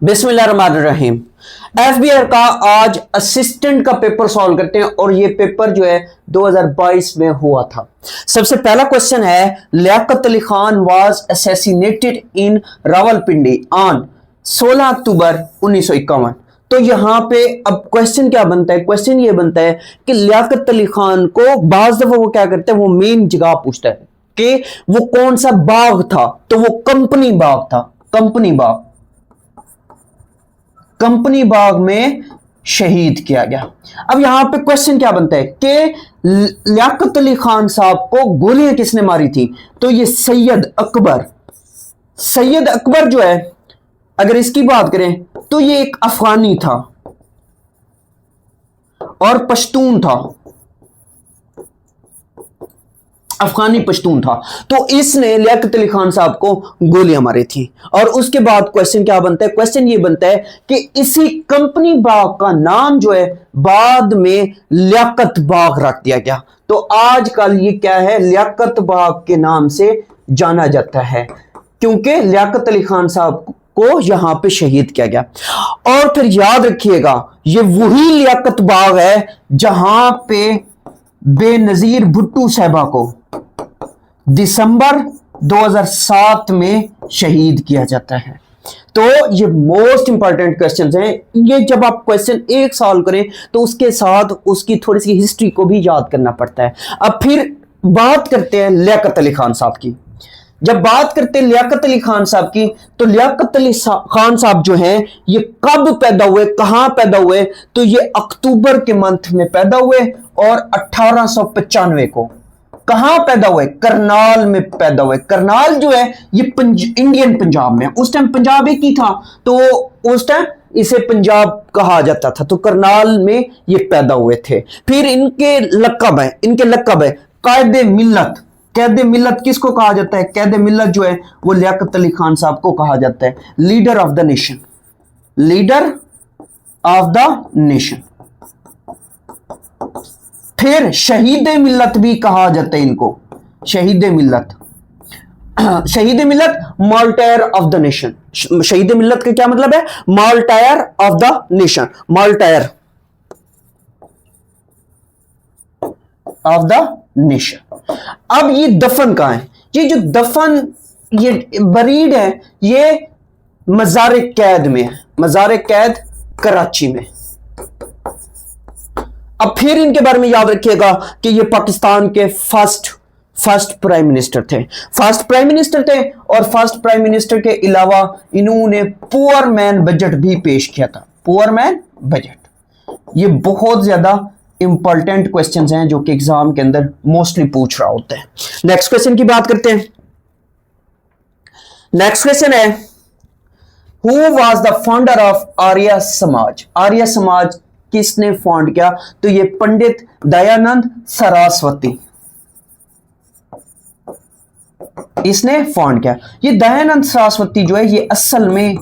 बिस्मिल्लाहिर्रहमानिर्रहीम। एफबीआर का आज असिस्टेंट का पेपर सॉल्व करते हैं और ये पेपर जो है 2022 में हुआ था। सबसे पहला क्वेश्चन है, Liaquat Ali Khan was assassinated in Rawalpindi on 16 October 1951। तो यहां पे अब क्वेश्चन क्या बनता है? क्वेश्चन ये बनता है कि लियाकत अली खान को बाज दफा वो क्या करते हैं, वो मेन जगह पूछता है कि वो कौन सा बाग था। तो वो कंपनी बाग था, कंपनी बाग में शहीद किया गया। अब यहां पे क्वेश्चन क्या बनता है कि लियाकत अली खान साहब को गोलियां किसने मारी थी? तो ये सैयद अकबर जो है, अगर इसकी बात करें तो ये एक अफगानी था और पश्तून था, अफगानी पश्तून था। तो इसने लियाकत अली खान साहब को गोलियां मारी थी। और उसके बाद क्वेश्चन क्या बनता है? क्वेश्चन ये बनता है कि इसी कंपनी बाग का नाम जो है बाद में लियाकत बाग रख दिया गया। तो आजकल ये क्या है, लियाकत बाग के नाम से जाना जाता है, क्योंकि लियाकत अली खान साहब को यहां पे शहीद किया गया। और फिर याद रखिएगा, ये वही लियाकत बाग है जहां पे बेनजीर भुट्टो साहबा को दिसंबर 2007 में शहीद किया जाता है। तो ये मोस्ट इंपॉर्टेंट क्वेश्चंस हैं। ये जब आप क्वेश्चन एक सॉल्व करें तो उसके साथ उसकी थोड़ी सी हिस्ट्री को भी याद करना पड़ता है। अब फिर बात करते हैं लियाकत अली खान साहब की। जब बात करते हैं लियाकत अली खान साहब की, तो लियाकत अली खान साहब जो हैं ये कब पैदा हुए, कहां पैदा हुए? तो ये अक्टूबर के मंथ में पैदा हुए और 1895 को कहां पैदा हुए? करनाल में पैदा हुए। करनाल जो है ये इंडियन पंजाब में, उस टाइम पंजाब एक ही था, तो उस टाइम इसे पंजाब कहा जाता था। तो करनाल में ये पैदा हुए थे। फिर इनके लक़ब है कायदे मिल्लत। कैदे मिल्लत किसको कहा जाता है? कैदे मिल्लत जो है वो लियाकत अली खान साहब को कहा जाता है। Leader of the nation. फिर शहीद मिल्लत भी कहा जाता है इनको, शहीद मिल्लत, मार्टायर ऑफ द नेशन। शहीद मिल्लत का क्या मतलब है? Martyr of the nation, martyr of the nation. अब ये दफन कहां है? ये जो दफन, ये बरीड है, ये मज़ार कैद में है, मज़ार कैद कराची में। अब फिर इनके बारे में याद रखिएगा कि ये पाकिस्तान के फर्स्ट प्राइम मिनिस्टर थे। और फर्स्ट प्राइम मिनिस्टर के अलावा इन्होंने पुअर मैन बजट भी पेश किया था। पुअर मैन बजट, ये बहुत ज्यादा इंपॉर्टेंट क्वेश्चंस हैं जो कि एग्जाम के अंदर मोस्टली पूछ रहा होता है। नेक्स्ट क्वेश्चन की बात करते हैं। नेक्स्ट क्वेश्चन है, who was the founder of Arya Samaj? Arya समाज किसने फाउंड किया? तो ये पंडित दयानंद सरस्वती, इसने फाउंड किया। ये दयानंद सरस्वती जो है ये असल में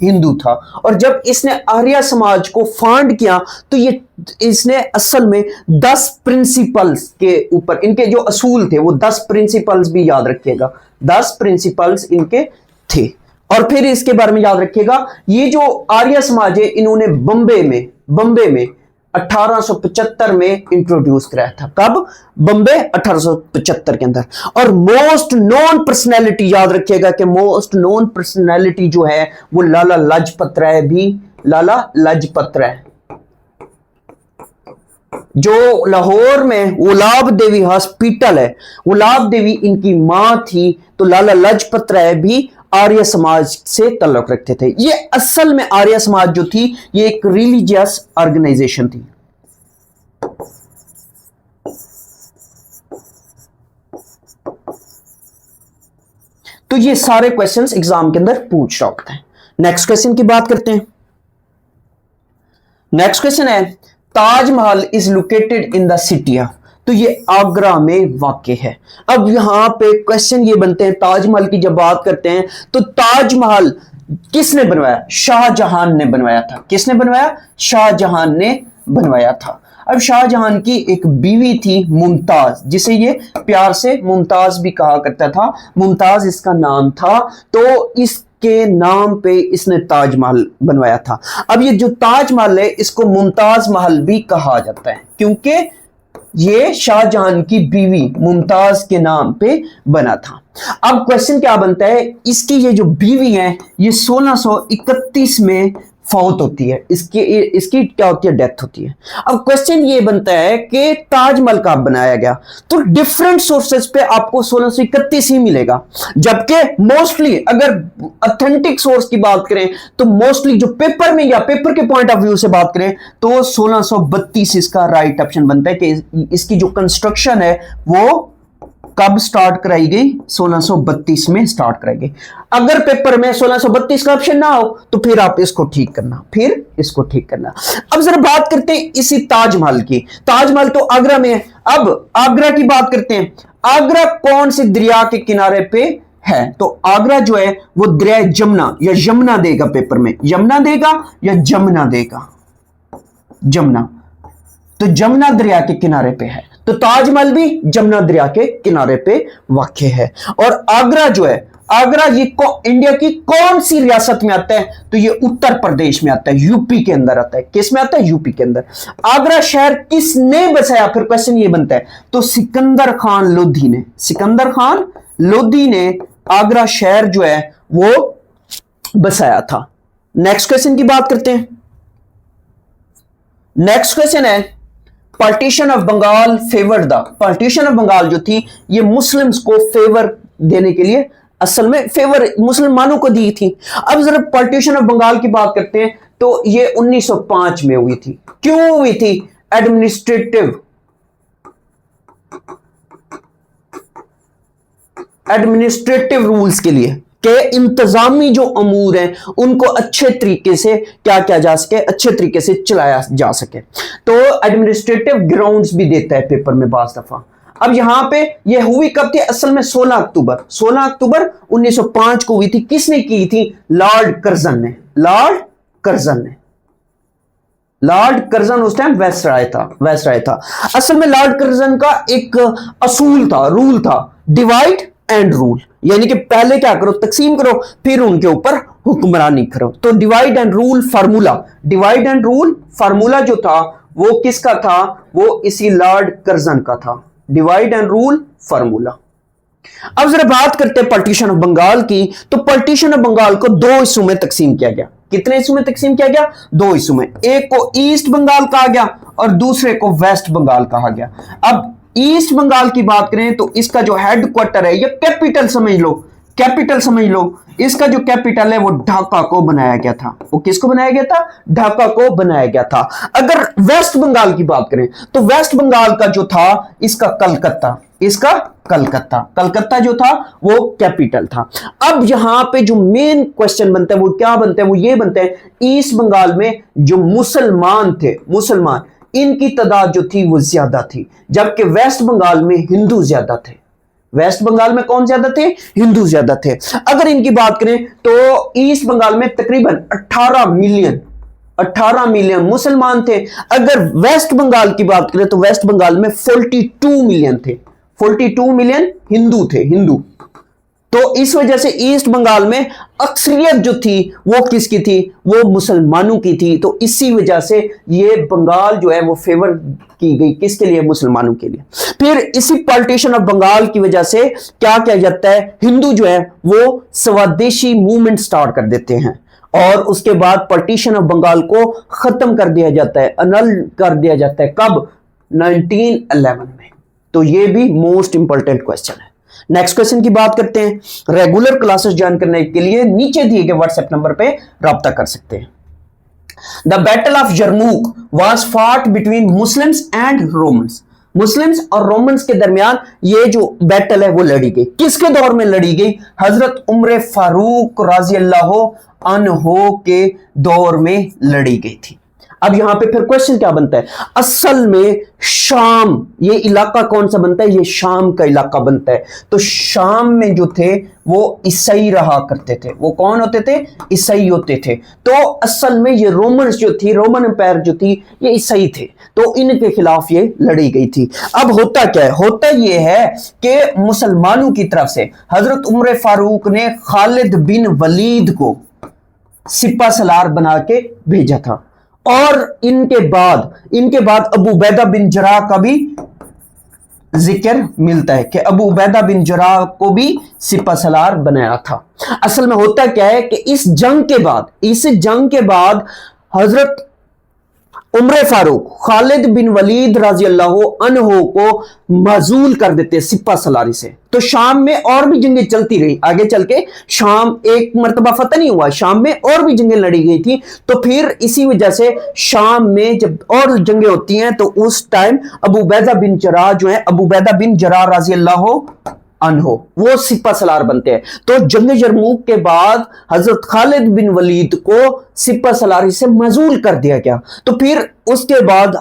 हिंदू था। और जब इसने आर्य समाज को फाउंड किया तो ये इसने असल में 10 प्रिंसिपल्स के ऊपर, इनके जो असूल थे वो 10 प्रिंसिपल्स भी याद रखिएगा, 10 प्रिंसिपल्स इनके थे। और फिर इसके बारे में याद रखिएगा, ये जो आर्य समाज है इन्होंने बम्बे में 1875 में इंट्रोड्यूस कराया था। कब? बम्बे 1875 के अंदर। और मोस्ट नोन पर्सनैलिटी याद रखिएगा कि मोस्ट नोन पर्सनैलिटी जो है वो लाला लाजपत राय, जो लाहौर में गुलाब देवी हॉस्पिटल है, गुलाब देवी इनकी मां थी। तो लाला लाजपत राय भी आर्य समाज से ताल्लुक रखते थे। ये असल में आर्य समाज जो थी ये एक रिलीजियस ऑर्गेनाइजेशन थी। तो ये सारे क्वेश्चंस एग्जाम के अंदर पूछ रहा होता है। नेक्स्ट क्वेश्चन की बात करते हैं। नेक्स्ट क्वेश्चन है, Taj Mahal is located in the city of. तो ये आगरा में वाक़ है। अब यहां पे क्वेश्चन ये बनते हैं, ताजमहल की जब बात करते हैं तो ताजमहल किसने बनवाया? शाहजहां ने बनवाया था। किसने बनवाया? शाहजहां ने बनवाया था। अब शाहजहां की एक बीवी थी मुमताज, जिसे ये प्यार से मुमताज भी कहा करता था, मुमताज इसका नाम था। तो इस के नाम पे इसने ताजमहल बनवाया था। अब ये जो ताजमहल है इसको मुमताज महल भी कहा जाता है, क्योंकि ये शाहजहां की बीवी मुमताज के नाम पे बना था। अब क्वेश्चन क्या बनता है, इसकी ये जो बीवी है ये 1631 में फौत होती है, इसकी क्या होती है, डेथ होती है। अब क्वेश्चन ये बनता है कि ताजमहल कब बनाया गया, तो डिफरेंट सोर्सेस पे आपको 1631 ही मिलेगा, जबकि मोस्टली अगर ऑथेंटिक सोर्स की बात करें तो मोस्टली जो पेपर में या पेपर के पॉइंट ऑफ व्यू से बात करें तो 1632 इसका राइट ऑप्शन बनता है कि इसकी जो कंस्ट्रक्शन है वो कब स्टार्ट कराई गई, 1632 में स्टार्ट कराई गई। अगर पेपर में 1632 का ऑप्शन ना हो तो फिर आप इसको ठीक करना, अब जरा बात करते हैं इसी ताजमहल की। ताजमहल तो आगरा में है। अब आगरा की बात करते हैं, आगरा कौन से दरिया के किनारे पे है, तो आगरा जो है वो दरिया जमुना या यमुना देगा, पेपर में यमुना देगा या जमुना देगा, जमुना, तो जमुना दरिया के किनारे पे है, तो ताजमहल भी जमुना दरिया के किनारे पे वाक़ है। और आगरा जो है, आगरा ये इंडिया की कौन सी रियासत में आता है, तो ये उत्तर प्रदेश में आता है, यूपी के अंदर आता है। किस में आता है, यूपी के अंदर। आगरा शहर किसने बसाया, फिर क्वेश्चन ये बनता है, तो सिकंदर खान लोधी ने, सिकंदर खान लोधी ने आगरा शहर जो है वो बसाया था। नेक्स्ट क्वेश्चन की बात करते हैं। नेक्स्ट क्वेश्चन है, partition of Bengal favour the, partition of Bengal जो थी ये मुस्लिम्स को फेवर देने के लिए, असल में फेवर मुसलमानों को दी थी। अब जरा पार्टीशन ऑफ बंगाल की बात करते हैं तो ये 1905 में हुई थी। क्यों हुई थी, एडमिनिस्ट्रेटिव रूल्स के लिए, के इंतजामी जो अमूर हैं उनको अच्छे तरीके से क्या किया जा सके, अच्छे तरीके से चलाया जा सके। तो एडमिनिस्ट्रेटिव ग्राउंड्स भी देता है पेपर में बाज़ दफा। अब यहां पे ये हुई कब थी, असल में 16 अक्टूबर 1905 को हुई थी। किसने की थी, लॉर्ड कर्जन ने, लॉर्ड कर्जन उस टाइम वेस्टराय था। असल में लॉर्ड कर्जन का एक असूल था, रूल था, डिवाइड एंड रूल, यानी कि पहले क्या करो, तकसीम करो, फिर उनके ऊपर हुक्मरानी करो। तो डिवाइड एंड रूल फार्मूला जो था वो किसका था, वो इसी लॉर्ड कर्जन का था, डिवाइड एंड रूल फार्मूला। अब जरा बात करते हैं पार्टीशन ऑफ बंगाल की। तो पार्टीशन ऑफ बंगाल को दो हिस्सों में तकसीम किया गया। कितने हिस्सों में तकसीम किया गया, दो हिस्सों में। एक को ईस्ट बंगाल कहा गया और दूसरे को वेस्ट बंगाल कहा गया। अब ईस्ट बंगाल की बात करें तो इसका जो हेडक्वार्टर है या कैपिटल समझ लो, इसका जो कैपिटल है वो ढाका को बनाया गया था। वो किसको बनाया गया था, ढाका को बनाया गया था। अगर वेस्ट बंगाल की बात करें तो वेस्ट बंगाल का जो था इसका कलकत्ता जो था वो कैपिटल था। अब यहां पे जो मेन क्वेश्चन बनता है वो क्या बनता है, वो ये बनता है, ईस्ट बंगाल में जो मुसलमान इनकी तादाद जो थी वो ज्यादा थी, जबकि वेस्ट बंगाल में हिंदू ज्यादा थे। वेस्ट बंगाल में कौन ज्यादा थे, हिंदू ज्यादा थे। अगर इनकी बात करें तो ईस्ट बंगाल में तकरीबन 18 मिलियन मुसलमान थे। अगर वेस्ट बंगाल की बात करें तो वेस्ट बंगाल में 42 मिलियन थे, 42 मिलियन हिंदू थे। तो इस वजह से ईस्ट बंगाल में अक्सरियत जो थी वो किसकी थी, वो मुसलमानों की थी। तो इसी वजह से ये बंगाल जो है वो फेवर की गई, किसके लिए, मुसलमानों के लिए। फिर इसी पार्टीशन ऑफ बंगाल की वजह से क्या किया जाता है, हिंदू जो है वो स्वदेशी मूवमेंट स्टार्ट कर देते हैं और उसके बाद पार्टीशन ऑफ बंगाल को खत्म कर दिया जाता है, अनल कर दिया जाता है। कब, 1911 में। तो ये भी मोस्ट इंपॉर्टेंट क्वेश्चन है। नेक्स्ट क्वेश्चन की बात करते हैं। रेगुलर क्लासेस ज्वाइन करने के लिए नीचे दिए गए व्हाट्सएप नंबर पे राब्ता कर सकते हैं। The battle of Yarmouk was fought between Muslims and Romans. Muslims और रोमन्स के दरमियान ये जो बैटल है वो लड़ी गई। किसके दौर में लड़ी गई, हजरत उमर फारूक रज़ी अल्लाह अन्हो के दौर में लड़ी गई थी। अब यहां पे फिर क्वेश्चन क्या बनता है, असल में शाम ये इलाका कौन सा बनता है, ये शाम का इलाका बनता है। तो शाम में जो थे वो ईसाई रहा करते थे। वो कौन होते थे, ईसाई होते थे। तो असल में ये रोमन्स जो थी, रोमन एम्पायर जो थी, ये ईसाई थे, तो इनके खिलाफ ये लड़ी गई थी। अब होता क्या है, होता ये है कि मुसलमानों की तरफ से हजरत उमर फारूक ने खालिद बिन वलीद को सिपा सलार बना के भेजा था, और इनके बाद अबू उबैदा बिन जराह का भी जिक्र मिलता है कि अबू उबैदा बिन जराह को भी सिपा सलार बनाया था। असल में होता क्या है कि इस जंग के बाद हजरत उमर फारूक खालिद बिन वलीद रजी अल्लाह अन्हो को मजूल कर देते सिपा सलारी से। तो शाम में और भी जंगें चलती रही, आगे चल के शाम एक मर्तबा फतह नहीं हुआ, शाम में और भी जंगें लड़ी गई थी। तो फिर इसी वजह से शाम में जब और जंगें होती हैं तो उस टाइम अबू उबैदा बिन जराह जो है, अबू उबैदा बिन जराह रजी अल्लाह अनहो, वो सिपा सलार बनते हैं। तो जंग यरमूक के बाद हजरत खालिद बिन वलीद को सिपा सलारी से मजूल कर दिया गया। तो फिर उसके बाद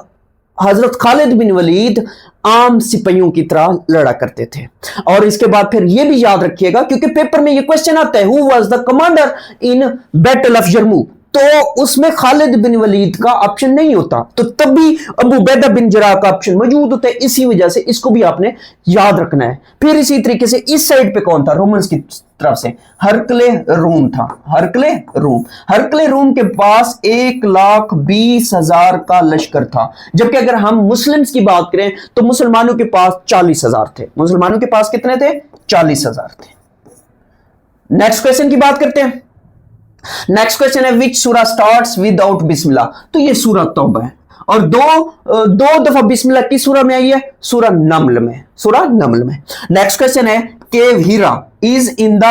हजरत खालिद बिन वलीद आम सिपाहियों की तरह लड़ा करते थे। और इसके बाद फिर यह भी याद रखिएगा, क्योंकि पेपर में यह क्वेश्चन आता है, who was the commander in battle of यरमूक, तो उसमें खालिद बिन वलीद का ऑप्शन नहीं होता, तो तब भी अबू उबैदा बिन जराह का ऑप्शन मौजूद होता है। इसी वजह से इसको भी आपने याद रखना है। फिर इसी तरीके से इस साइड पे कौन था, रोमन्स की तरफ से हरकले रूम था। हरकले रूम के पास 1,20,000 का लश्कर था, जबकि अगर हम मुस्लिम्स की बात करें तो मुसलमानों के पास 40,000 थे। मुसलमानों के पास कितने थे, 40,000 थे। नेक्स्ट क्वेश्चन की बात करते हैं। नेक्स्ट क्वेश्चन है विच सूरा स्टार्ट्स विदाउट बिस्मिल्लाह। तो ये सूरा तौबा है, और दो दफा बिस्मिल्लाह किस सूरा में आई है, सूरा नमल में। नेक्स्ट क्वेश्चन है cave Hira is in the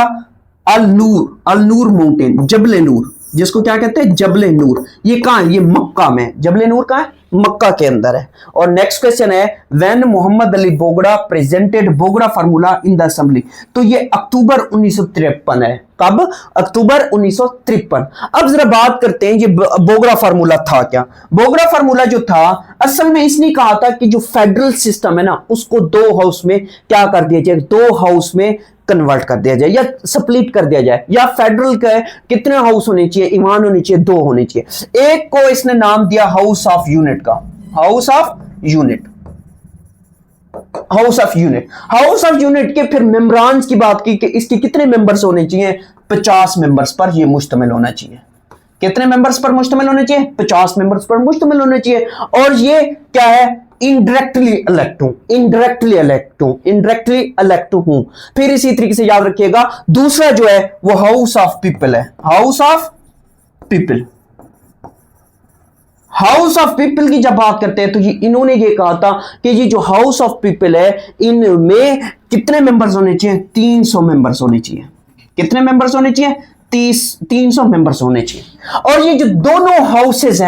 Al Noor mountain, Jabal Noor, जिसको क्या कहते हैं, जबले नूर। ये कहां है, ये मक्का में। जबले नूर कहां है, मक्का के अंदर है। और नेक्स्ट क्वेश्चन है when Mohammad Ali Bogra presented Bogra formula in the assembly. तो ये अक्टूबर 1953 है। कब, अक्टूबर 1953। अब जरा बात करते हैं ये बोगड़ा फार्मूला था क्या। बोगड़ा फार्मूला जो था, असल में इसने कहा था कि जो फेडरल सिस्टम है ना, उसको 2 हाउस में क्या कर दिया जाए, 2 हाउस में कन्वर्ट कर दिया जाए या स्प्लिट कर दिया जाए। या फेडरल का कितने हाउस होने चाहिए, ईमान होने चाहिए, 2 होने चाहिए। एक को इसने नाम दिया हाउस ऑफ यूनिट का, हाउस ऑफ यूनिट के फिर मेंबरान्स की बात की कि इसके कितने मेंबर्स होने चाहिए, 50 मेंबर्स पर ये मुश्तमिल होना चाहिए। कितने मेंबर्स पर मुश्तमिल होने चाहिए, 50 मेंबर्स पर मुश्तमिल होने चाहिए। और ये क्या है, इनडायरेक्टली इलेक्ट हूं। फिर इसी तरीके से याद रखिएगा दूसरा जो है वो हाउस ऑफ पीपल है। हाउस ऑफ पीपल की जब बात करते हैं तो ये इन्होंने ये कहा था कि ये जो हाउस ऑफ पीपल है इनमें कितने मेंबर्स होने चाहिए, 300 मेंबर्स होने चाहिए। कितने मेंबर्स होने चाहिए, 300 मेंबर्स होने चाहिए। और ये जो दोनों हाउसेस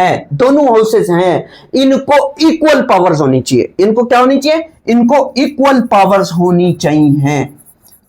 हैं इनको इक्वल पावर्स होनी चाहिए। इनको क्या होनी चाहिए, इनको इक्वल पावर्स होनी चाहिए।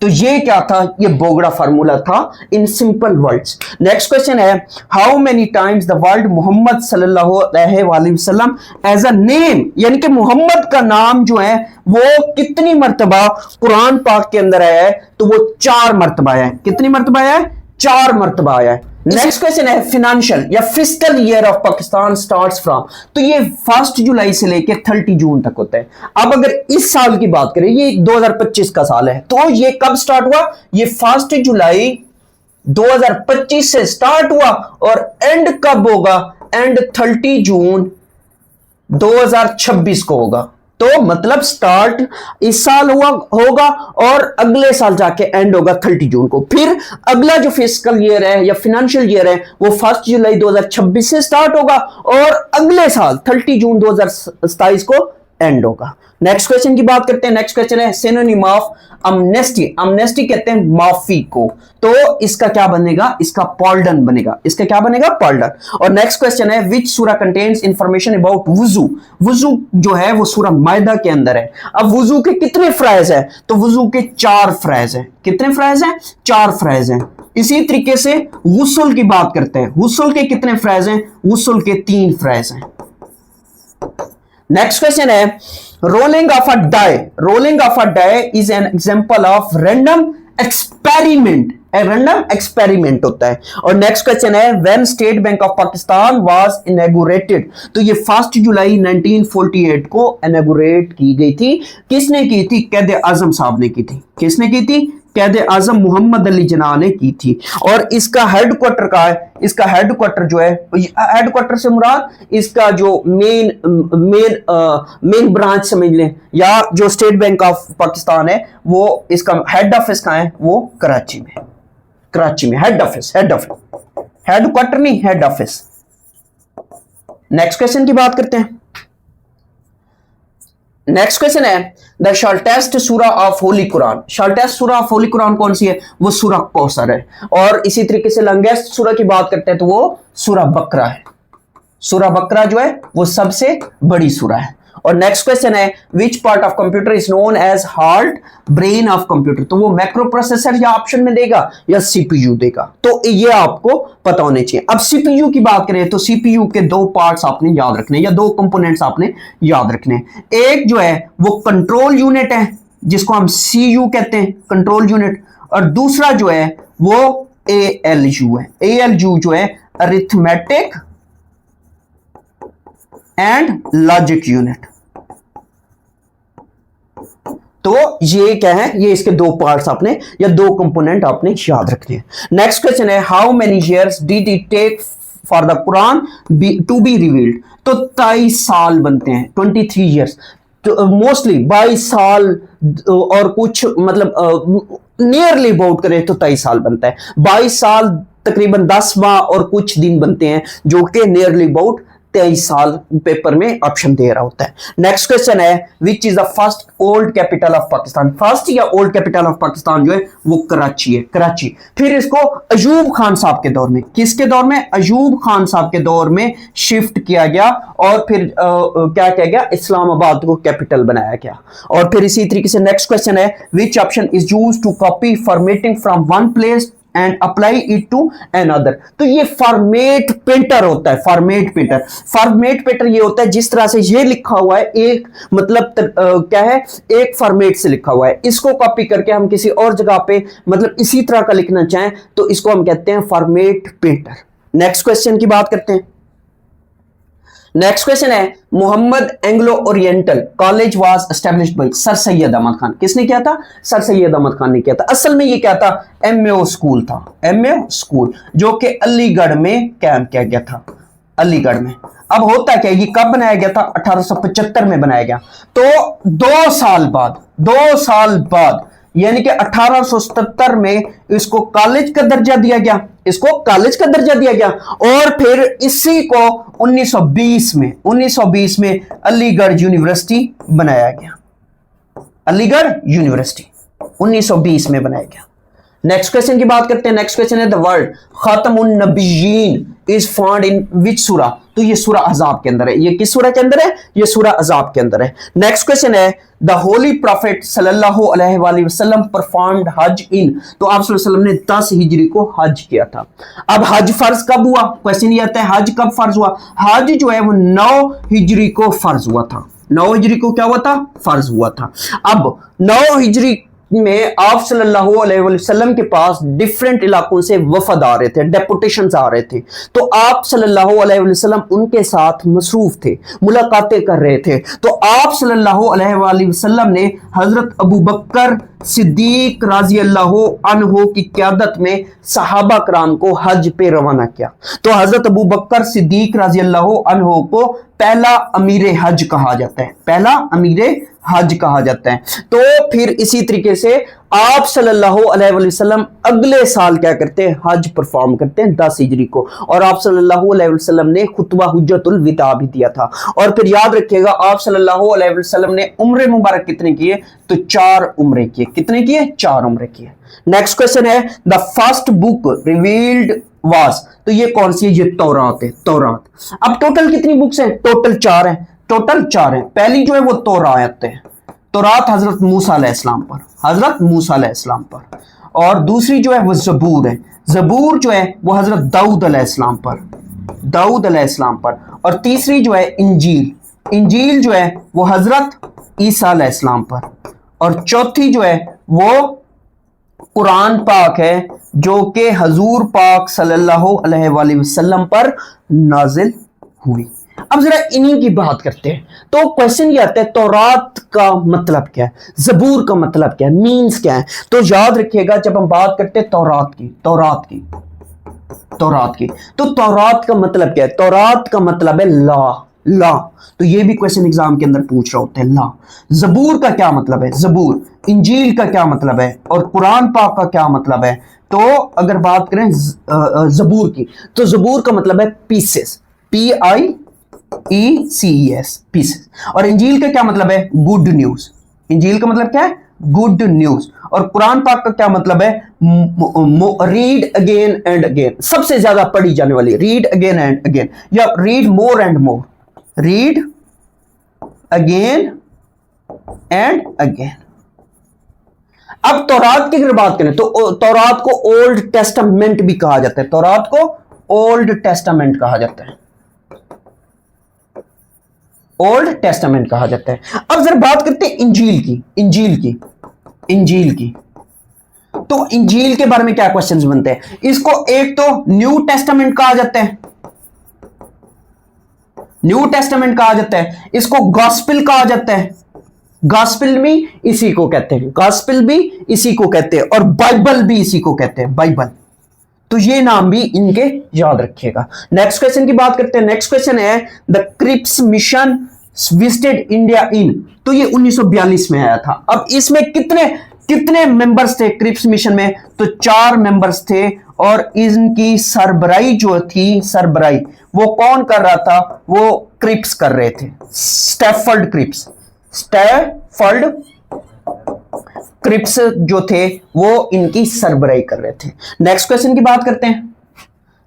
तो ये क्या था, ये बोगड़ा फार्मूला था in simple words. Next question है how many times the word Muhammad सल्लल्लाहु अलैहि वसल्लम एज अ नेम, यानी कि मोहम्मद का नाम जो है वो कितनी मर्तबा कुरान पाक के अंदर आया है, तो वो 4 मर्तबा आया है। कितनी मर्तबा आया है, 4 मर्तबा आया है। नेक्स्ट क्वेश्चन है फिनेंशियल या fiscal year of Pakistan starts from. तो ये 1 जुलाई से लेकर 30 जून तक होता है। अब अगर इस साल की बात करें, ये 2025 का साल है, तो ये कब स्टार्ट हुआ, ये 1 जुलाई 2025 से स्टार्ट हुआ और एंड कब होगा, एंड 30 जून 2026 को होगा। तो मतलब स्टार्ट इस साल होगा और अगले साल जाके एंड होगा 30 जून को। फिर अगला जो फिस्कल ईयर है या फाइनेंशियल ईयर है वो 1 जुलाई 2026 से स्टार्ट होगा और अगले साल 30 जून 2027 को एंड होगा। नेक्स्ट क्वेश्चन की बात करते हैं। नेक्स्ट क्वेश्चन है सिनोनिम ऑफ अमनेस्टी। अमनेस्टी कहते हैं माफी को, तो इसका क्या बनेगा, इसका पॉल्डन बनेगा। इसका क्या बनेगा, पॉल्डन। और नेक्स्ट क्वेश्चन है विच सूरा कंटेन्स इंफॉर्मेशन अबाउट वुजू। वुजू जो है वो सूरा मायदा के अंदर है। अब वुजू के कितने फ्राइज है, तो वुजू के 4 फ्राइज है। कितने फ्राइज है, 4 फ्राइज है। इसी तरीके से गुस्ल की बात करते हैं। गुस्ल के कितने फ्रेज हैं? गुस्ल के 3 फ्रेज हैं। नेक्स्ट क्वेश्चन है rolling of a die. Rolling of a die is an example of random experiment. Random experiment होता है। और नेक्स्ट क्वेश्चन है when State Bank of Pakistan was inaugurated. तो ये 1 जुलाई 1948 को इनॉग्रेट की गई थी। किसने की थी? कैद आजम साहब ने की थी। किसने की थी? कैद आजम मोहम्मद अली जिन्ना ने की थी। और इसका हेडक्वार्टर का है, इसका हेडक्वार्टर जो है, हेडक्वार्टर से मुराद इसका जो मेन ब्रांच समझ लें, या जो स्टेट बैंक ऑफ पाकिस्तान है, वो इसका हेड ऑफिस कहां है? वो कराची में। कराची में हेड ऑफिस, हेडक्वार्टर नहीं, हेड ऑफिस। नेक्स्ट क्वेश्चन की बात करते हैं। नेक्स्ट क्वेश्चन है द शॉर्टेस्ट सूरा ऑफ होली कुरान। शॉर्टेस्ट सूरा ऑफ होली कुरान कौन सी है? वो सूरा कौसर है। और इसी तरीके से लॉन्गेस्ट सूरा की बात करते हैं तो वो सूरा बकरा है। सूरा बकरा जो है वो सबसे बड़ी सूरा है। और नेक्स्ट क्वेश्चन है which part of computer is known as heart brain of computer. तो वो माइक्रो प्रोसेसर या ऑप्शन में देगा या सीपीयू देगा। तो ये आपको पता होने चाहिए। अब सीपीयू की बात करें तो सीपीयू के 2 पार्ट्स आपने याद रखने, या 2 कंपोनेंट्स आपने याद रखने। एक जो है वो कंट्रोल यूनिट है जिसको हम सीयू कहते हैं, कंट्रोल यूनिट। और दूसरा जो है वो एएलयू है। एएलयू जो है अरिथमेटिक एंड लॉजिक यूनिट। तो ये क्या है? ये इसके 2 पार्ट्स आपने या 2 कंपोनेंट आपने याद रखने हैं। नेक्स्ट क्वेश्चन है how many years did it take for the Quran to be revealed. तो 23 साल बनते हैं, 23 ईयर्स। तो मोस्टली 22 साल और कुछ मतलब नियरली अबाउट करें तो 23 साल बनता है। 22 साल तकरीबन 10 माह और कुछ दिन बनते हैं, जो कि नियरली अबाउट 23 साल पेपर में ऑप्शन दे रहा होता है। नेक्स्ट क्वेश्चन है which is the first old capital of Pakistan. First या ओल्ड कैपिटल ऑफ पाकिस्तान जो है वो कराची है, कराची। फिर इसको अयूब खान साहब के दौर में, किसके दौर में? अयूब खान साहब के दौर में शिफ्ट किया गया और फिर क्या किया गया? इस्लामाबाद को कैपिटल बनाया गया। और फिर इसी तरीके से नेक्स्ट क्वेश्चन है which option is used to copy formatting from one place and apply it to another. तो ये फॉर्मेट पेंटर होता है। फॉर्मेट पेंटर, फॉर्मेट पेंटर ये होता है जिस तरह से ये लिखा हुआ है, एक मतलब क्या है, एक फॉर्मेट से लिखा हुआ है, इसको कॉपी करके हम किसी और जगह पे मतलब इसी तरह का लिखना चाहें तो इसको हम कहते हैं फॉर्मेट पेंटर। नेक्स्ट क्वेश्चन की बात करते हैं। नेक्स्ट क्वेश्चन है Mohammad Anglo Oriental College was established by sir Syed Ahmad Khan. किसने किया था? सर सैयद अहमद खान ने किया था। असल में ये क्या था? एमएओ स्कूल था, एमएओ स्कूल जो कि अलीगढ़ में कायम किया गया था, अलीगढ़ में। अब होता क्या, ये कब बनाया गया था? 1875 में बनाया गया। तो 2 साल बाद यानी कि 1877 में इसको कॉलेज का दर्जा दिया गया, इसको कॉलेज का दर्जा दिया गया। और फिर इसी को 1920 में अलीगढ़ यूनिवर्सिटी बनाया गया। अलीगढ़ यूनिवर्सिटी 1920 में बनाया गया। नेक्स्ट क्वेश्चन की बात करते हैं। नेक्स्ट क्वेश्चन है द वर्ड खातमुन नबिय्यीन इज फाउंड इन विच सूरा। तो ये सूरा अज़ाब के अंदर है। ये किस सूरा के अंदर है? ये सूरा अज़ाब के अंदर है। नेक्स्ट क्वेश्चन है द होली प्रॉफिट सल्लल्लाहु अलैहि वसल्लम परफॉर्म्ड हज इन। तो आप सल्लल्लाहु अलैहि वसल्लम ने 10 हिजरी को हज किया था। अब हज फर्ज कब हुआ? क्वेश्चन ये आता है हज कब फर्ज हुआ? हज जो है वो 9 हिजरी को फर्ज हुआ था। 9 हिजरी को क्या हुआ था? फर्ज हुआ था। अब 9 हिजरी में आप सल्लल्लाहु अलैहि वसल्लम के पास डिफरेंट इलाकों से वफद आ रहे थे, डेपुटेशंस आ रहे थे। तो आप सल्लल्लाहु अलैहि वसल्लम उनके साथ मसरूफ थे, मुलाकातें कर रहे थे। तो आप सल्लल्लाहु अलैहि वसल्लम ने हजरत अबू बकर सिद्दीक राजी अल्लाह अन्हु की क़यादत में सहाबा कराम को हज पे रवाना किया। तो हजरत अबू बकर सिद्दीक राजी अल्लाह अन्हु को पहला अमीर हज कहा जाता है, पहला अमीर हज कहा जाता है। तो फिर इसी तरीके से आप सल्लल्लाहु अलैहि वसल्लम अगले साल क्या करते हैं? हज परफॉर्म करते हैं 10 हिजरी को। और आप सल्लल्लाहु अलैहि वसल्लम ने खुतबा हुज्जतुल विदा भी दिया था। और फिर याद रखिएगा आप सल्लल्लाहु अलैहि वसल्लम ने उम्रे मुबारक कितने किए? तो 4 उम्रे किए। कितने किए? 4 उम्रे किए। नेक्स्ट क्वेश्चन है the first book revealed was. तो ये कौन सी है? ये तौरात है, तौरात। अब टोटल कितनी बुक्स हैं? टोटल 4 हैं, टोटल 4 हैं। पहली जो है वो तौरात है, तौरात हजरत मूसा अलैहिस्सलाम पर, हजरत मूसा अलैहिस्सलाम पर। और दूसरी जो है वो जबूर है। जबूर जो है वो हजरत दाऊद अलैहिस्सलाम पर, दाऊद अलैहिस्सलाम पर। और तीसरी जो है इंजील, इंजील जो है वो हजरत ईसा अलैहिस्सलाम पर। और चौथी जो है वो कुरान पाक है जो कि हजूर पाक सल्लल्लाहु अलैहि वसल्लम पर नाजिल हुई। अब जरा इन्हीं की बात करते हैं। तो क्वेश्चन ये आता है तौरात का मतलब क्या है, जबूर का मतलब क्या है, मीन्स क्या है। तो याद रखिएगा जब हम बात करते हैं तौरात की, तो तौरात का मतलब क्या है। तौरात का मतलब है लॉ। तो ये भी क्वेश्चन एग्जाम के अंदर पूछ रहे होते हैं लॉ। जबूर का क्या मतलब है, जबूर। इंजील का क्या मतलब है और कुरान पाक का क्या मतलब है। तो अगर बात करें जबूर की, तो जबूर का मतलब है पीसेस, PIECES, पीसेस। और इंजील का क्या मतलब है, गुड न्यूज। इंजील का मतलब क्या है, गुड न्यूज। और कुरान पाक का क्या मतलब है, रीड अगेन एंड अगेन, सबसे ज्यादा पढ़ी जाने वाली, रीड अगेन एंड अगेन, या read more and more, read again and again. अब तौरात की अगर बात करें तो तौरात को ओल्ड टेस्टामेंट भी कहा जाता है, तौरात को ओल्ड टेस्टामेंट कहा जाता है, ओल्ड टेस्टामेंट कहा जाता है। अब जरा बात करते हैं इंजील की, इंजील की। तो इंजील के बारे में क्या क्वेश्चंस बनते हैं। इसको एक तो न्यू टेस्टामेंट कहा जाता है, न्यू टेस्टामेंट कहा जाता है। इसको गॉस्पेल कहा जाता है, गॉस्पेल भी इसी को कहते हैं, गॉस्पेल भी इसी को कहते हैं। और बाइबल भी इसी को कहते हैं, बाइबल। तो ये नाम भी इनके याद रखिएगा। नेक्स्ट क्वेश्चन की बात करते हैं। नेक्स्ट क्वेश्चन है the Cripps mission visited India in. तो ये 1942 में आया था। अब इसमें कितने मेंबर्स थे क्रिप्स मिशन में, तो 4 मेंबर्स थे। और इनकी सरबराही जो थी, सरबराही वो कौन कर रहा था, वो क्रिप्स कर रहे थे, स्टैफर्ड क्रिप्स, स्टैफर्ड क्रिप्स जो थे वो इनकी सरबराही कर रहे थे। नेक्स्ट क्वेश्चन की बात करते हैं।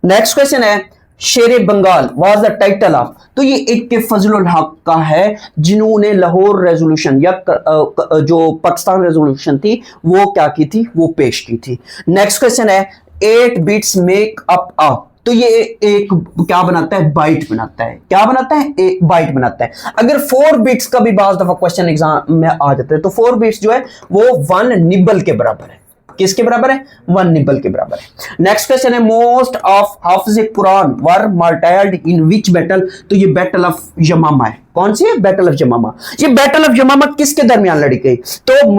नेक्स्ट क्वेश्चन है Shere Bengal was the title of. तो ये एक के फजलुल हक का है जिन्होंने लाहौर रेजोल्यूशन या जो पाकिस्तान रेजोल्यूशन थी वो क्या की थी, वो पेश की थी। नेक्स्ट क्वेश्चन है 8 बिट्स मेक अप अ। तो ये एक क्या बनाता है, बाइट बनाता है। क्या बनाता है, एक बाइट बनाता है। अगर 4 बिट्स का भी बाज दफा क्वेश्चन एग्जाम में आ जाता है तो 4 बिट्स जो है वो 1 निबल के बराबर है। किसके बराबर है, 1 निबल के बराबर है। नेक्स्ट क्वेश्चन है most of hafiz Quran were martyred in which battle. तो ये बैटल ऑफ यमामा है। कौन सी है, बैटल ऑफ यमामा। ये बैटल ऑफ यमामा किसके दरमियान लड़ी गई, तो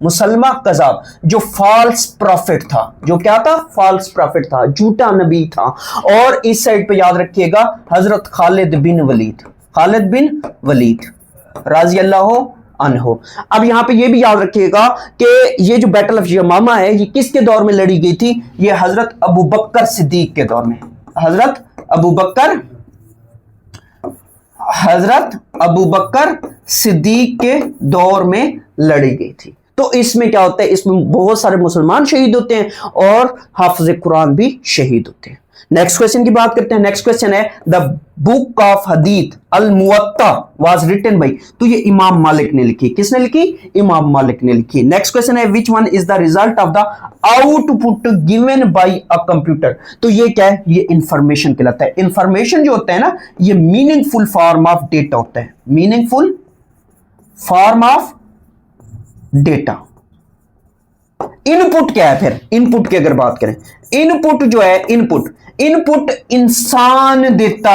मुसलमा कजाब जो फॉल्स प्रॉफिट था, जो क्या था, फॉल्स प्रॉफिट था, झूठा नबी था। और इस साइड पे याद रखिएगा हजरत खालिद बिन वलीद राजी अल्लाह अनहु। अब यहां पे ये भी याद रखिएगा कि ये जो बैटल ऑफ यमामा है ये किसके दौर में लड़ी गई थी, ये हजरत अबू बकर सिद्दीक के दौर में, हजरत अबू बकर सिद्दीक के दौर में लड़ी गई थी। तो इसमें क्या होता है, इसमें बहुत सारे मुसलमान शहीद होते हैं और हाफिज कुरान भी शहीद होते हैं। नेक्स्ट क्वेश्चन की बात करते हैं। नेक्स्ट क्वेश्चन है the book of hadith Al Muwatta was written by. तो ये इमाम मालिक ने लिखी। किसने लिखी, इमाम मालिक ने लिखी। नेक्स्ट क्वेश्चन है which one is the result of the output given by a computer. तो ये क्या है, ये इंफॉर्मेशन कहलाता है। इंफॉर्मेशन जो होता है ना, ये मीनिंगफुल फॉर्म ऑफ डेटा होता है, meaningful form of data. Input क्या है, फिर इनपुट की अगर बात करें, इनपुट जो है, इनपुट इंसान देता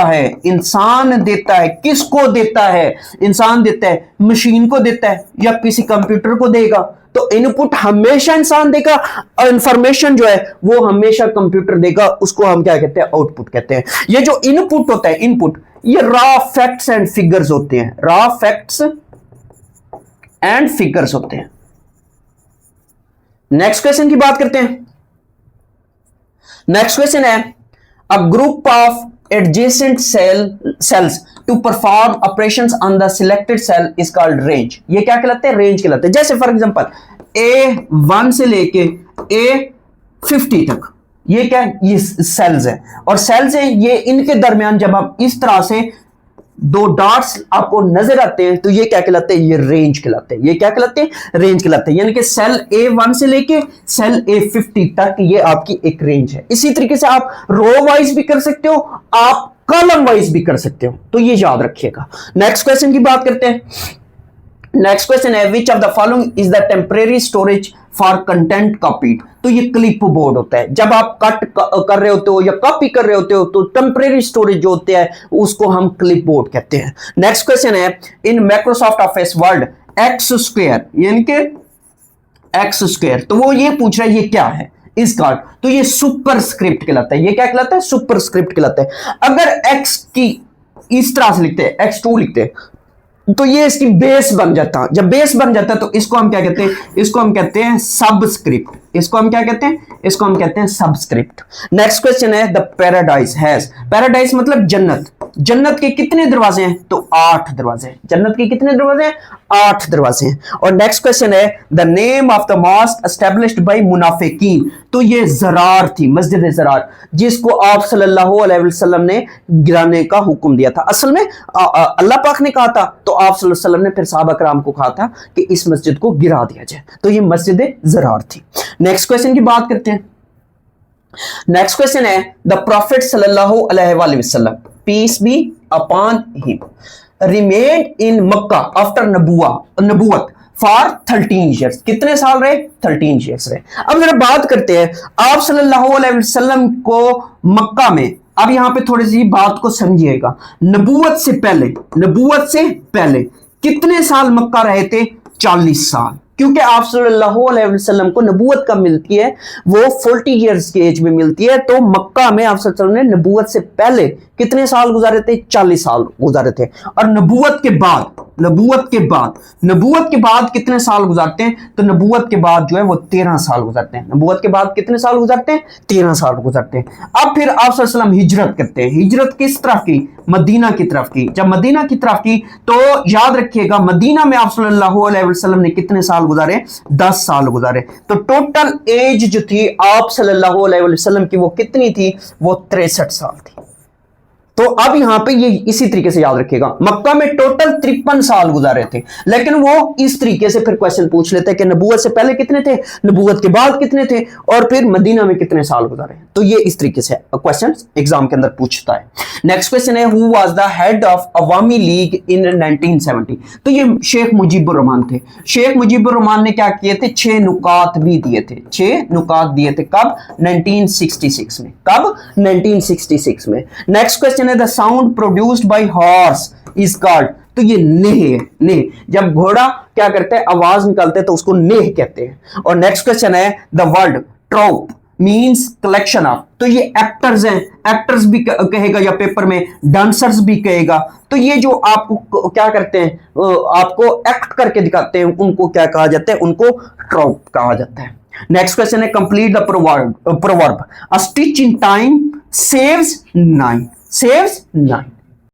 है। किसको देता है, इंसान देता है, मशीन को देता है या किसी कंप्यूटर को देगा। तो इनपुट हमेशा इंसान देगा और इंफॉर्मेशन जो है वो हमेशा कंप्यूटर देगा। उसको हम क्या कहते हैं, आउटपुट कहते हैं। ये जो इनपुट होता है, इनपुट, ये रॉ फैक्ट्स एंड फिगर्स होते हैं, रॉ फैक्ट्स एंड फिगर्स होते हैं। नेक्स्ट क्वेश्चन की बात करते हैं। नेक्स्ट क्वेश्चन है a group of adjacent cells to perform operations on the selected cell is called range. ये क्या कहलाते हैं, रेंज कहलाते हैं। जैसे फॉर एग्जांपल A1 से लेके A50 तक, ये क्या है, ये सेल्स है। और सेल्स है ये, इनके दरमियान जब आप इस तरह से दो डॉट्स आपको नजर आते हैं तो ये क्या कहलाते हैं, ये रेंज कहलाते हैं। ये क्या कहलाते हैं, रेंज कहलाते हैं। यानी कि सेल A1 से लेके सेल A50 तक ये आपकी एक रेंज है। इसी तरीके से आप रो वाइज भी कर सकते हो, आप कॉलम वाइज भी कर सकते हो, तो ये याद रखिएगा। नेक्स्ट क्वेश्चन की बात करते हैं। नेक्स्ट क्वेश्चन है which of the following is the temporary storage for content copied. तो ये क्लिप बोर्ड होता है। जब आप कट कर रहे होते हो या कॉपी कर रहे होते हो तो टेम्परेरी स्टोरेज जो होते हैं उसको हम क्लिप बोर्ड कहते हैं। नेक्स्ट क्वेश्चन है in Microsoft office word x square, यानी कि एक्स स्क्वायर, तो वो ये पूछ रहा है ये क्या है इस कार्ड, तो ये सुपर स्क्रिप्ट कहलाता है। ये क्या कहलाता है, सुपर स्क्रिप्ट कहलाता है। अगर एक्स की इस तरह से लिखते हैं, x2 लिखते हैं, तो ये इसकी बेस बन जाता। जब बेस बन जाता है तो इसको हम क्या कहते हैं, इसको हम कहते हैं सबस्क्रिप्ट। इसको हम क्या कहते हैं, इसको हम कहते हैं सबस्क्रिप्ट। नेक्स्ट क्वेश्चन है द पैराडाइज हैज, पैराडाइज मतलब जन्नत, जन्नत के कितने दरवाजे हैं, तो 8 दरवाजे हैं। जन्नत के कितने दरवाजे हैं, 8 दरवाजे हैं। और नेक्स्ट क्वेश्चन है the name of the mosque established by मुनाफिकीन, तो ये ज़रार थी, मस्जिद ज़रार, जिसको आप सल्लल्लाहु अलैहि वसल्लम ने गिराने का हुक्म दिया था। असल में अल्लाह पाक ने कहा था, तो आप सल्लल्लाहु अलैहि वसल्लम ने फिर सहाबा कराम को कहा था कि इस मस्जिद को गिरा दिया जाए, तो ये मस्जिद ज़रार थी। नेक्स्ट क्वेश्चन की बात करते हैं। नेक्स्ट क्वेश्चन है द प्रॉफिट सल्लल्लाहु अलैहि वसल्लम peace be upon him remained in Mecca after नबुवत फॉर 13 ईयर्स, कितने साल रहे, 13 ईयर्स रहे। अब जरा बात करते हैं आप सल्लल्लाहु अलैहि वसल्लम को मक्का में, अब यहां पे थोड़ी सी बात को समझिएगा, नबुवत से पहले कितने साल मक्का रहे थे, 40 साल, क्योंकि आप सल्लल्लाहु अलैहि वसल्लम को नबूवत कब मिलती है, वो 40 इयर्स की एज में मिलती है। तो मक्का में आप सल्लल्लाहु अलैहि वसल्लम ने नबूवत से पहले कितने साल गुजारे थे, 40 साल गुजारे थे। और नबूवत के बाद कितने साल गुजारते हैं, तो नबूवत के बाद जो है वो 13 साल गुजारते हैं। नबूवत के बाद कितने साल गुजारते हैं, 13 साल गुजारते हैं। अब फिर आप सल्लल्लाहु अलैहि वसल्लम हिजरत करते हैं। हिजरत किस तरफ की, मदीना की तरफ की। जब मदीना की तरफ की तो याद रखिएगा मदीना में आप सल्लल्लाहु अलैहि वसल्लम ने कितने साल गुजारे, 10 साल गुजारे। तो टोटल एज जो थी आप सल्लल्लाहु अलैहि वसल्लम की वो कितनी थी, वो 63 साल थी। तो अब यहां पे ये इसी तरीके से याद रखिएगा, मक्का में टोटल 53 साल गुजारे थे, लेकिन वो इस तरीके से फिर क्वेश्चन पूछ लेते हैं कि नबूवत से पहले कितने थे, नबूवत के बाद कितने थे, और फिर मदीना में कितने साल गुजारे। तो ये इस तरीके से क्वेश्चन एग्जाम के अंदर पूछता है। नेक्स्ट क्वेश्चन है who was the head of Awami League in 1970। तो ये शेख मुजीबुर रहमान थे। शेख मुजीबुर रहमान ने क्या किए थे, 6 नुकात भी दिए थे, 6 नुकात दिए थे। कब, 1966 में। कब, 1966 में। नेक्स्ट क्वेश्चन है the sound produced by horse is called, तो ये नेह है, नेह। जब घोड़ा क्या करते हैं, आवाज निकालते हैं तो उसको नेह कहते हैं। और नेक्स्ट क्वेश्चन है the word troupe means collection of, तो ये एक्टर्स हैं, एक्टर्स भी कहेगा या पेपर में डांसर्स भी कहेगा। तो ये जो आपको क्या करते हैं, आपको एक्ट करके दिखाते हैं, उनको क्या कहा जाता है, उनको ट्राउप कहा जाता है। नेक्स्ट क्वेश्चन है complete the proverb, a stitch in time saves 9, saves 9।